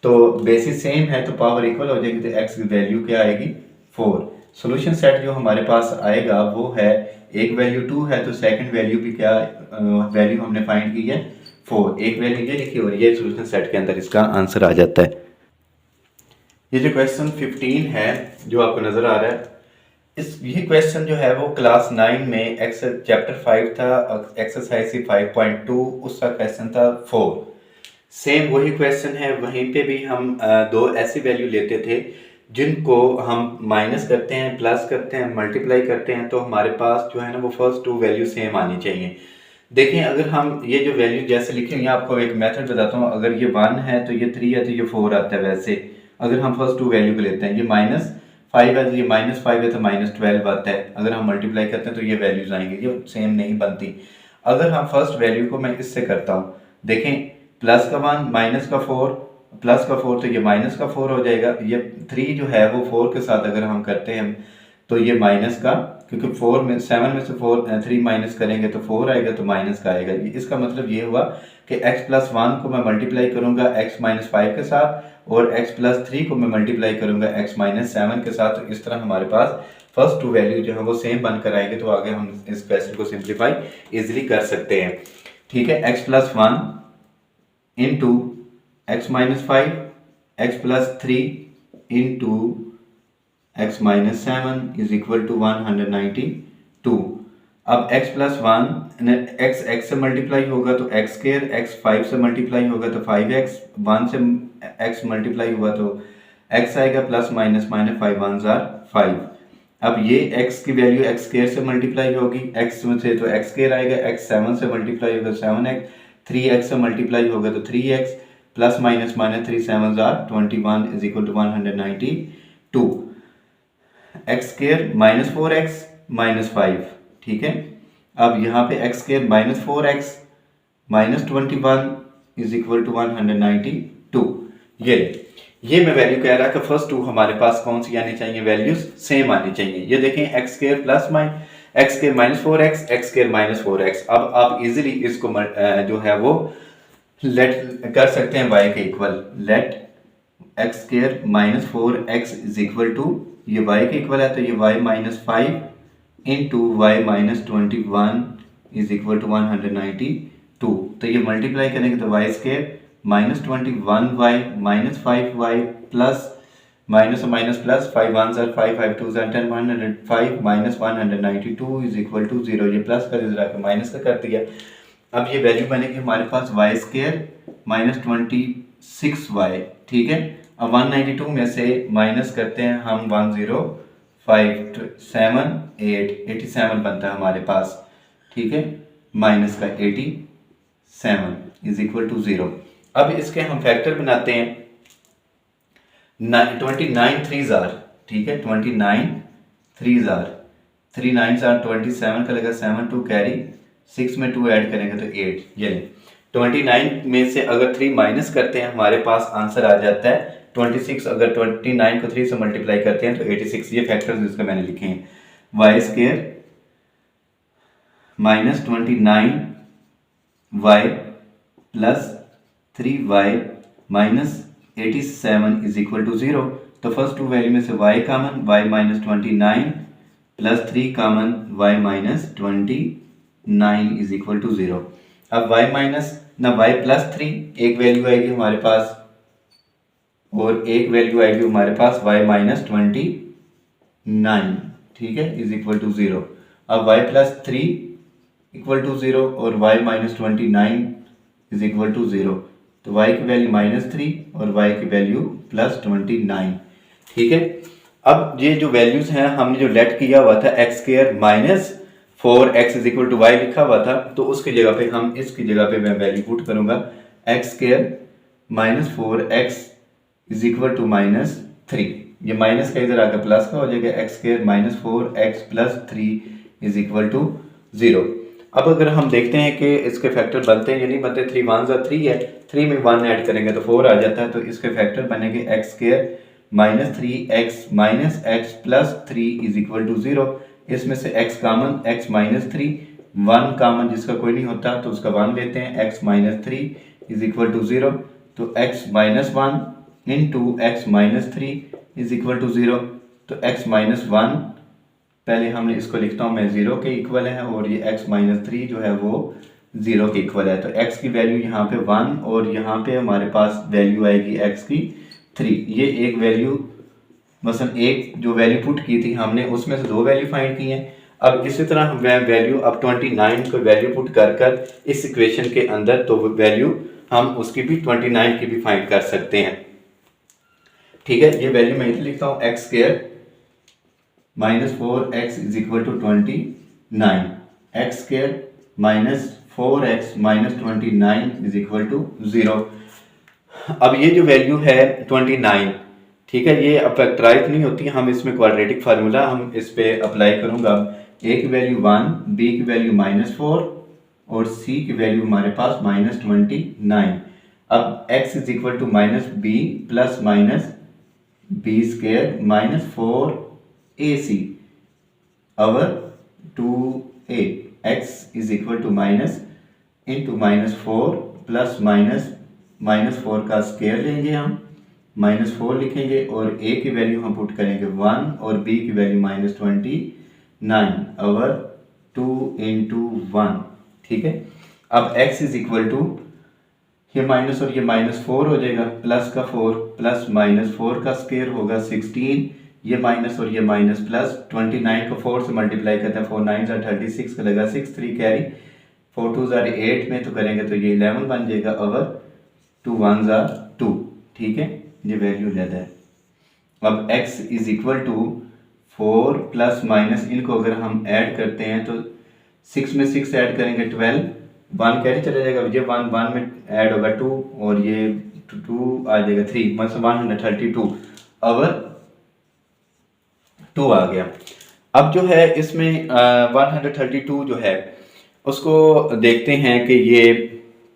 तो बेसिस सेम है तो पावर इक्वल हो जाएगी, तो x की वैल्यू क्या आएगी 4। सॉल्यूशन सेट जो हमारे पास आएगा वो है, एक वैल्यू 2 है तो सेकंड वैल्यू भी क्या वैल्यू हमने फाइंड की है 4, एक वैल्यू ये लिखी और ये सॉल्यूशन सेट के अंदर इसका आंसर आ जाता है। ये जो क्वेश्चन 15 है जो आपको नजर आ रहा है, ये क्वेश्चन जो है वो क्लास 9 में चैप्टर 5 था, एक्सरसाइज 5.2 उसका क्वेश्चन था 4। सेम वही क्वेश्चन है, वहीं पे भी हम दो ऐसी वैल्यू लेते थे जिनको हम माइनस करते हैं, प्लस करते हैं, मल्टीप्लाई करते हैं, तो हमारे पास जो है ना वो फर्स्ट 2 वैल्यू सेम आनी चाहिए। देखें अगर हम ये जो वैल्यू जैसे लिखे हैं, आपको एक मेथड बताता हूँ, अगर ये 1 है तो ये 3 है तो ये 4 आता है। वैसे अगर हम फर्स्ट 2 वैल्यू को लेते हैं, ये -5 है तो ये -5 है तो -12 आता है, अगर हम मल्टीप्लाई करते हैं तो ये वैल्यूज आएंगे, ये सेम नहीं बनती। अगर हम फर्स्ट वैल्यू को मैं इससे करता हूँ, देखें प्लस का 1 माइनस का 4 प्लस का 4 तो ये माइनस का 4 हो जाएगा। ये 3 जो है वो 4 के साथ अगर हम करते हैं तो ये माइनस का, क्योंकि 4 में 7 में से 3 माइनस करेंगे तो 4 आएगा तो माइनस का आएगा। इसका मतलब ये हुआ कि x प्लस 1 को मैं मल्टीप्लाई करूंगा x माइनस 5 के साथ और x प्लस 3 को मैं मल्टीप्लाई करूंगा x माइनस 7 के साथ। तो इस तरह हमारे पास फर्स्ट 2 वैल्यू जो है वो सेम बनकर आएंगे, तो आगे हम इस क्वेश्चन को सिंप्लीफाई इजिली कर सकते हैं, ठीक है। x plus 1 into x minus 5 x plus 3 into x minus 7 is equal to 192। अब x प्लस 1 x से मल्टीप्लाई होगा तो x स्क्वायर, x 5 से मल्टीप्लाई होगा तो 5x, 1 से x मल्टीप्लाई हुआ तो x आएगा, प्लस माइनस माइनस 5 1 जार 5। अब ये x की वैल्यू x स्क्वायर से मल्टीप्लाई होगी, x में से तो x स्क्वायर आएगा, x 7 से मल्टीप्लाई होगा 7x, 3x से मल्टीप्लाई होगा तो 3x, प्लस माइनस माइनस 3 7 जार 21 is equal to 192। X square minus 4x minus 5, ठीक है। अब यहाँ पे x square minus 4x minus 21 is equal to 192। ये मैं वैल्यू कह रहा कि फर्स्ट 2 हमारे पास कौन सी आनी चाहिए, वैल्यूज सेम आनी चाहिए। ये देखें x square plus x square minus 4x, x square minus 4x। अब आप इजीली इसको जो है वो लेट कर सकते हैं y के equal, let x square minus 4x is equal to, ये y के इक्वल है तो ये y minus 5 into y minus 21 is equal to 192। तो ये मल्टीप्लाई करेंगे तो y square minus 21y minus 5y plus minus minus plus 5 1 ज़र 5 5 2 ज़र 10 105 माइनस 192 इज इक्वल टू 0। ये प्लस का रिजल्ट आकर माइनस का कर दिया। अब ये वैल्यू बनेगी हमारे पास वाई स्क्वायर माइनस 26y, ठीक है। अब 192 में से माइनस करते हैं हम 105, 5 7 8 87 बनता है हमारे पास, ठीक है, माइनस का 87 इज इक्वल टू 0। अब इसके हम फैक्टर बनाते हैं। 29 थ्रीज आर, ठीक है, 29 थ्रीज आर, 3 9s आर 27 का लगा 7 2 कैरी, 6 में 2 ऐड करेंगे तो 8। ये 29 में से अगर 3 माइनस करते हैं हमारे पास आंसर आ जाता है 26। अगर 29 को 3 से मल्टीप्लाई करते हैं तो 86। ये फैक्टर्स इसके मैंने लिखे हैं। वाई स्केयर माइनस 29 वाई plus 3y minus 87 is equal to 0। तो फर्स्ट टू वैल्यू में से y common, y minus 29 plus 3 common, y minus 29 is equal to 0। अब y माइनस ना y प्लस 3 एक वैल्यू आएगी हमारे पास और एक वैल्यू आएगी हमारे पास y माइनस 29, ठीक है, इज इक्वल टू 0। अब y प्लस 3 इक्वल टू 0 और y minus 29 is equal to 0। तो y की वैल्यू -3 और y की वैल्यू +29, ठीक है। अब ये जो वैल्यूज हैं हमने जो लेट किया हुआ था x square minus 4x is equal to y लिखा हुआ था, तो उसकी जगह पे हम इसकी जगह पे मैं वैल्यू पुट करूंगा x square minus 4x is equal to -3। ये माइनस का इधर आकर प्लस का हो जाएगा, x square minus 4x plus 3 is equal to 0। अब अगर हम देखते हैं कि इसके फैक्टर बनते हैं या नहीं बनते, 3 1 3 है, 3 में 1 ऐड करेंगे तो 4 आ जाता है। तो इसके फैक्टर बनेंगे x square minus 3x minus x plus 3 is equal to 0। इसमें से x common, x minus 3, 1 common जिसका कोई नहीं होता तो उसका 1 लेते हैं, x minus 3 is equal to 0। तो x minus 1 into x minus 3 is equal to 0। तो x माइनस 1 पहले हमने इसको लिखता हूँ मैं 0 के इक्वल है और ये x माइनस 3 जो है वो 0 के इक्वल है। तो x की वैल्यू यहाँ पे 1 और यहाँ पे हमारे पास वैल्यू आएगी x की 3। ये एक वैल्यू मसलन एक जो वैल्यू पुट की थी हमने उसमें से 2 वैल्यू फाइंड की हैं। अब इसी तरह मैं वैल्यू अब 29 को वैल्यू पुट कर इस इक्वेशन के अंदर तो वैल्यू हम उसकी भी 29 की भी फाइंड कर सकते हैं, ठीक है। ये वैल्यू मैं इधर लिखता हूँ x square minus 4x is equal to 29, x square minus 4x minus 29 is equal to 0। अब ये जो वैल्यू है 29, ठीक है, ये अब फैक्टराइज नहीं होती, हम इसमें क्वाड्रेटिक फार्मूला हम इस पे अप्लाई करूंगा। a की वैल्यू 1, b की वैल्यू -4 और c की वैल्यू हमारे पास -29। अब x is equal to minus b plus minus b square minus 4ac our 2a x is equal to minus into -4 plus -4 का स्क्वायर लेंगे हम, -4 लिखेंगे और a की वैल्यू हम पुट करेंगे 1 और b की वैल्यू -29 our 2 इंटू 1, ठीक है। अब x इज इक्वल टू ये माइनस और ये -4 हो जाएगा, प्लस का 4 प्लस -4 का स्क्वायर होगा 16, ये माइनस और ये माइनस प्लस 29 को 4 से मल्टीप्लाई करते हैं, 4 9 36 का लगा 6 3 कैरी, 4 2 8 में तो करेंगे तो ये 11 बन जाएगा और 2 1 2, ठीक है, ये वैल्यू ज़्यादा है। अब x is equal to 4 plus minus इनको अगर हम ऐड करते हैं तो 6 में 6 ऐड करेंगे 12, 1 कैरी चला जाएगा, ये 1 में ऐड होगा 2 और ये 2 आ जाएगा 3, मतलब 132 और 2 आ गया। अब जो है इसमें 132 जो है उसको देखते हैं कि ये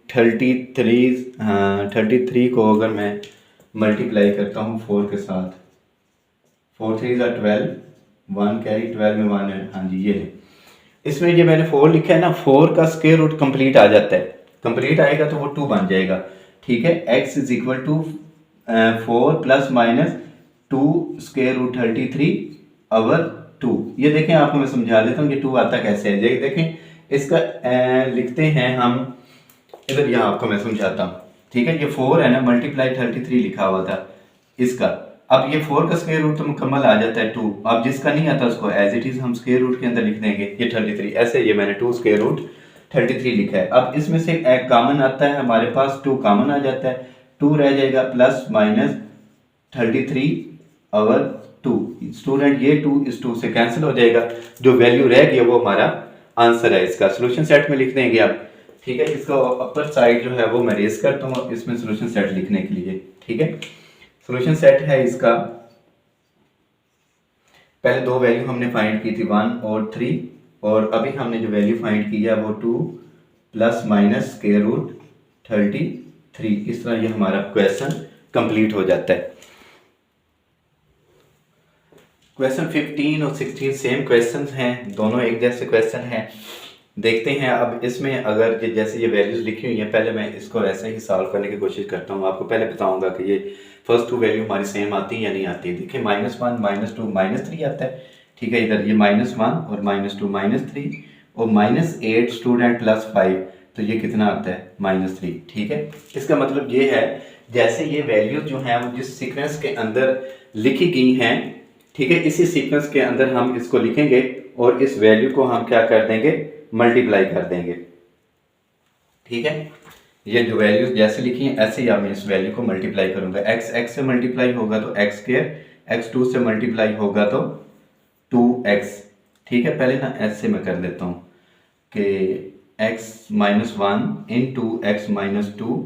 33 को अगर मैं मल्टीप्लाई करता हूँ 4 के साथ, 4 3 12, 1 कैरी 12 में 1 है, हाँ जी ये है। इसमें ये मैंने 4 लिखा है ना, 4 का स्क्वायर रूट कंप्लीट आ जाता है, कंप्लीट आएगा तो वो 2 बन जाएगा, ठीक है। x is equal to 4 plus minus 2 square root 33 और 2। ये देखें आपको मैं समझा देता हूँ कि 2 आता कैसे है। ये देखें इसका लिखते हैं हम इधर, यहाँ आपको मैं समझाता हूँ, ठीक है। ये 4 है ना, मल्टीप्लाई 33 लिखा हुआ था इसका। अब ये 4 का स्क्वायर रूट तो मुकम्मल आ जाता है 2। अब जिसका नहीं आता उसको एज इट इज हम स्क्वायर रूट के अंदर लिख देंगे, ये 33 ऐसे, ये मैंने 2 स्क्वायर रूट 33 लिखा है। अब इसमें से एक कॉमन आता है हमारे पास, 2 कॉमन आ जाता है, 2 रह जाएगा प्लस माइनस 33 और 2 स्टूडेंट, ये 2 इस 2 से कैंसिल हो जाएगा, जो वैल्यू रह गया वो हमारा आंसर है इसका। सोल्यूशन सेट में लिख देंगे आप, ठीक है। इसका अपर साइड जो है वो मैं रेज करता हूँ इसमें सोल्यूशन सेट लिखने के लिए, ठीक है। सोल्यूशन सेट है इसका, पहले दो वैल्यू हमने फाइंड की थी 1 और 3, और अभी हमने जो वैल्यू फाइंड की है वो 2 प्लस माइनस स्क्वायर रूट 33। इस तरह ये हमारा क्वेश्चन कंप्लीट हो जाता है। क्वेश्चन 15 और 16 सेम क्वेश्चन हैं, दोनों एक जैसे क्वेश्चन हैं। देखते हैं अब इसमें अगर जैसे ये वैल्यूज लिखी हुई हैं, पहले मैं इसको ऐसे ही सॉल्व करने की कोशिश करता हूँ। आपको पहले बताऊंगा कि ये फर्स्ट टू वैल्यू हमारी सेम आती है या नहीं आती है। देखिए -1 -2 -3 आता है, ठीक है। इधर ये -1 और -2 -3 और -8 स्टूडेंट +5, तो ये कितना आता है -3, ठीक है। इसका मतलब ये है जैसे ये वैल्यूज जो हैं वो जिस सीक्वेंस के अंदर लिखी गई हैं, ठीक है, इसी सीक्वेंस के अंदर हम इसको लिखेंगे और इस वैल्यू को हम क्या कर देंगे, मल्टीप्लाई कर देंगे, ठीक है। ये जो वैल्यूज जैसे लिखी हैं ऐसे ही अब मैं इस वैल्यू को मल्टीप्लाई करूंगा। x से मल्टीप्लाई होगा तो x², x2 से मल्टीप्लाई होगा तो 2x, ठीक है। पहले ना ऐसे मैं कर देता हूँ कि x-1 इंटू x-2,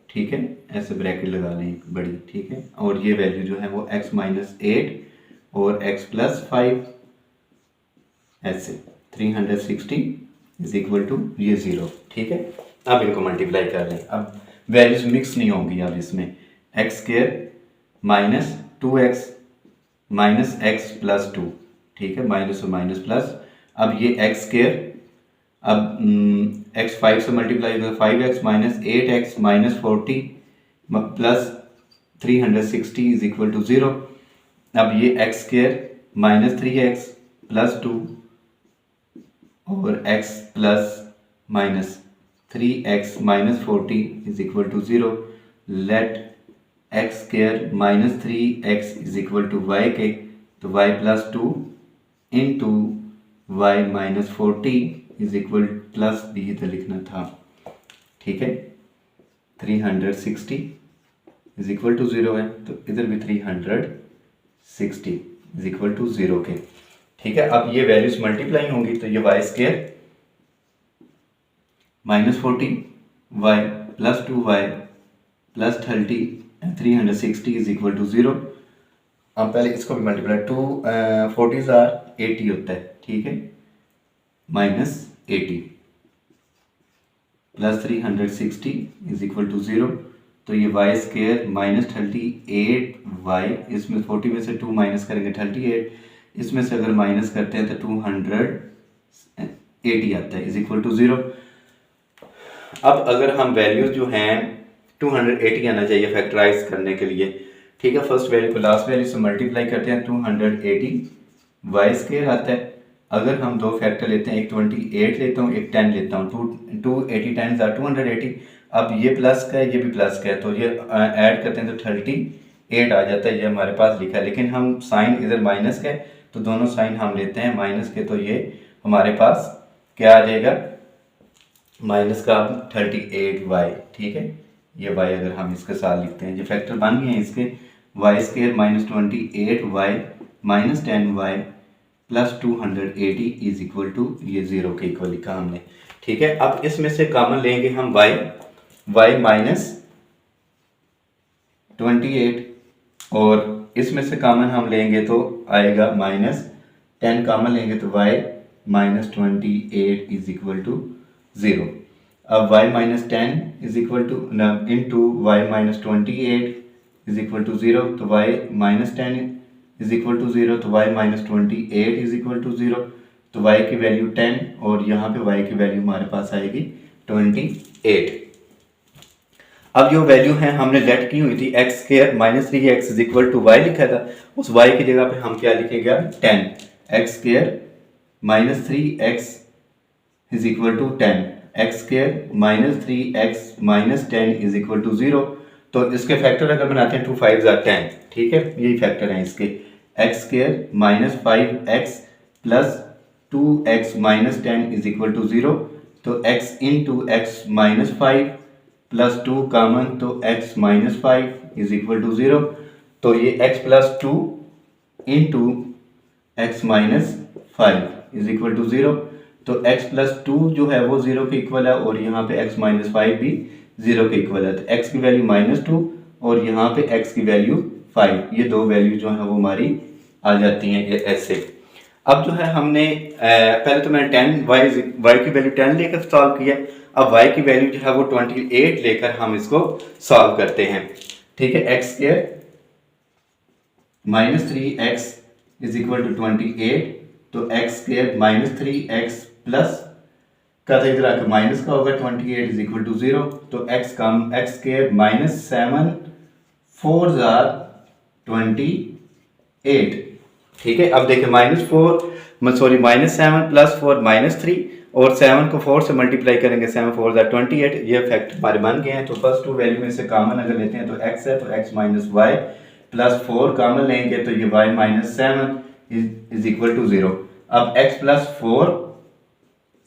ठीक है, ऐसे ब्रैकेट लगा लें एक बड़ी, ठीक है। और ये वैल्यू जो है वो x-8 और x+5 ऐसे 360 इज इक्वल टू ये 0, ठीक है। अब इनको मल्टीप्लाई कर लें, अब वैल्यूज मिक्स नहीं होंगी अब इसमें। x² minus 2x minus x+2, ठीक है, माइनस और माइनस प्लस। अब ये x², अब x5 से मल्टीप्लाई होगा 5x minus 8x minus 40 plus 360 is equal to 0। अब ये x² माइनस 3x प्लस 2 और x plus minus 3x minus 40 is equal to 0। Let x² minus 3x is equal to y के, तो y plus 2 into y minus 40 is equal plus भी तो लिखना था, ठीक है। 360 इज इक्वल टू 0 है, तो इधर भी 360 इज इक्वल टू 0 के, ठीक है। अब ये वैल्यूज मल्टीप्लाई होंगी तो ये y² minus 40 y plus 2y plus 30 360 is equal to 0। हम पहले इसको भी मल्टीप्लाई 2 40 80 होता है, ठीक है, minus 80 plus 360 is equal to 0। तो ये y² माइनस 38y, इसमें 40 में से 2 माइनस करेंगे 38, इसमें से अगर माइनस करते हैं तो 280 आता है इज इक्वल टू 0। अब अगर हम वैल्यूज जो हैं 280 आना चाहिए फैक्टराइज करने के लिए, ठीक है। फर्स्ट वैल्यू को लास्ट वैल्यू से मल्टीप्लाई करते हैं 280 y² आता है। अगर हम दो फैक्टर लेते हैं, एक 28 लेता हूँ एक 10 लेता हूँ, 280 टाइम्स 280। अब ये प्लस का है ये भी प्लस का है, तो ये ऐड करते हैं तो 38 आ जाता है, ये हमारे पास लिखा है। लेकिन हम साइन इधर माइनस का है तो दोनों साइन हम लेते हैं माइनस के, तो ये हमारे पास क्या आ जाएगा, माइनस का 38y, ठीक है। ये y अगर हम इसके साथ लिखते हैं, ये फैक्टर बन गए हैं इसके, y² minus 28y minus 10y plus 280 is equal to ये 0 के इक्वल लिखा हमने, ठीक है। अब इसमें से कॉमन लेंगे हम y माइनस 28 और इसमें से कॉमन हम लेंगे तो आएगा माइनस 10, कॉमन लेंगे तो y minus 28 is equal to 0। अब y minus 10 is equal to into y minus 28 is equal to 0, तो y minus 10 is equal to 0, तो y minus 28 is equal to 0, तो y की वैल्यू 10 और यहाँ पे y की वैल्यू हमारे पास आएगी 28। अब जो वैल्यू है हमने लेट की हुई थी x² minus 3x is equal to y लिखा था, उस y की जगह पे हम क्या लिखेंगे 10, x² minus 3x is equal to 10, x² minus 3x minus 10 is equal to 0। तो इसके फैक्टर अगर बनाते हैं 2 5 10, ठीक है, यही फैक्टर हैं इसके। x² minus 5x plus 2x minus 10 is equal to 0, तो x into x minus 5 plus 2 common, तो x minus 5 is equal to 0। तो ये x plus 2 into x minus 5 is equal to 0। तो x प्लस 2 जो है वो 0 के इक्वल है और यहाँ पे x माइनस 5 भी 0 के इक्वल है। तो x की वैल्यू -2 और यहाँ पे x की वैल्यू 5, ये दो वैल्यू जो है वो हमारी आ जाती हैं ऐसे। अब जो है हमने पहले तो मैंने 10 y की वैल्यू 10 लेकर सॉल्व किया। अब y की वैल्यू जो है वो 28 लेकर हम इसको सॉल्व करते हैं। ठीक है, x square -3x is equal to 28, तो एक्स स्क्वायर -3x प्लस का था इधर आकर माइनस का होगा 28 इज इक्वल टू 0। तो x स्क्वायर -7 4 28। ठीक है, अब देखिए -7 प्लस 4 -3 और 7 को 4 से मल्टीप्लाई करेंगे, 7 4 28, ये फैक्ट हमारे बन गए हैं। तो फर्स्ट टू वैल्यू में से कॉमन अगर लेते हैं तो x है, तो x minus y plus 4 common लेंगे तो ये y minus 7 is equal to 0। अब x plus 4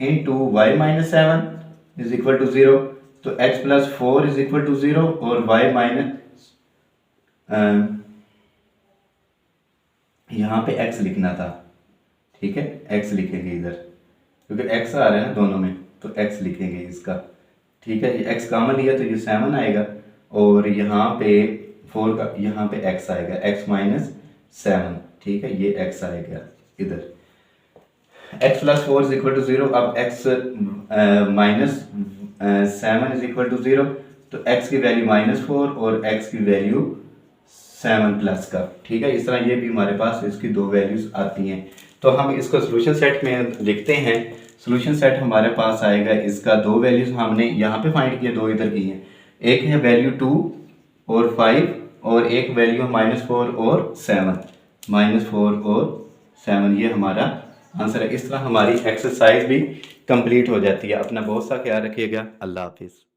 into y minus 7 is equal to 0, तो x plus 4 is equal to 0 और y माइनस यहाँ पे x लिखना था। ठीक है, x लिखेंगे इधर क्योंकि x आ रहा है ना दोनों में, तो x लिखेंगे इसका। ठीक है, ये x कॉमन लिया तो ये 7 आएगा और यहाँ पे 4 का यहाँ पे x आएगा, x माइनस 7। ठीक है, ये x आएगा इधर। x plus 4 is equal to 0। अब x minus 7 is equal to 0, तो x की वैल्यू -4 और x की वैल्यू 7 प्लस का। ठीक है, इस तरह ये भी हमारे पास इसकी दो वैल्यूज आती हैं। तो हम इसको सोल्यूशन सेट में लिखते हैं। सोल्यूशन सेट हमारे पास आएगा, इसका दो वैल्यूज हमने यहाँ पे फाइंड किया, दो इधर की हैं। एक है वैल्यू 2 और 5 और एक वैल्यू -4 और 7, -4 और 7, ये हमारा आंसर है। इस तरह हमारी एक्सरसाइज भी कंप्लीट हो जाती है। अपना बहुत सा ख्याल रखिएगा। अल्लाह हाफिज़।